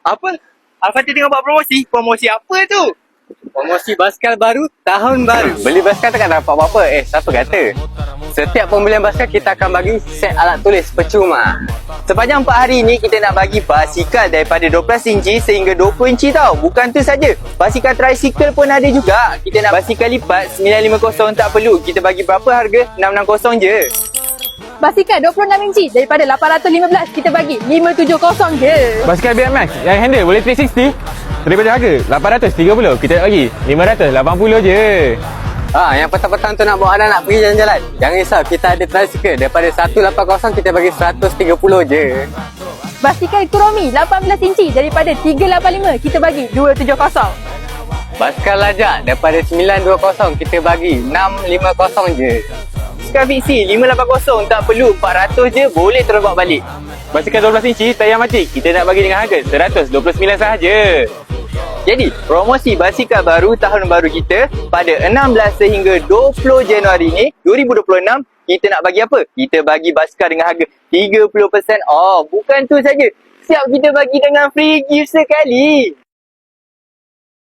Apa? Al-Fatih tengah buat promosi? Promosi apa tu? Promosi basikal baru, tahun baru. Beli basikal takkan dapat apa-apa. Siapa kata? Setiap pembelian basikal kita akan bagi set alat tulis percuma. Sepanjang 4 hari ni kita nak bagi basikal daripada 12 inci sehingga 20 inci tau. Bukan tu saja, basikal tricycle pun ada juga. Kita nak basikal lipat 950 tak perlu. Kita bagi berapa harga? 660 je. Basikal 26 inci daripada 815 kita bagi 570 je. Basikal BMX yang handle boleh 360 daripada harga 830 kita nak bagi 580 je. Yang petang-petang tu nak bawa anak nak pergi jalan-jalan, jangan risau, kita ada tricycle daripada 180 kita bagi 130 je. Basikal Kuromi 18 inci daripada 385 kita bagi 270. Basikal lajak daripada 920 kita bagi 650 je. Basikal fiksi 580 tak perlu, 400 je boleh terus bawa balik. Basikal 12 inci tayar matik kita nak bagi dengan harga 129 sahaja. Jadi, promosi basikal baru tahun baru kita pada 16 sehingga 20 Januari ni 2026, kita nak bagi apa? Kita bagi basikal dengan harga 30% off. Bukan tu saja, siap kita bagi dengan free gift sekali.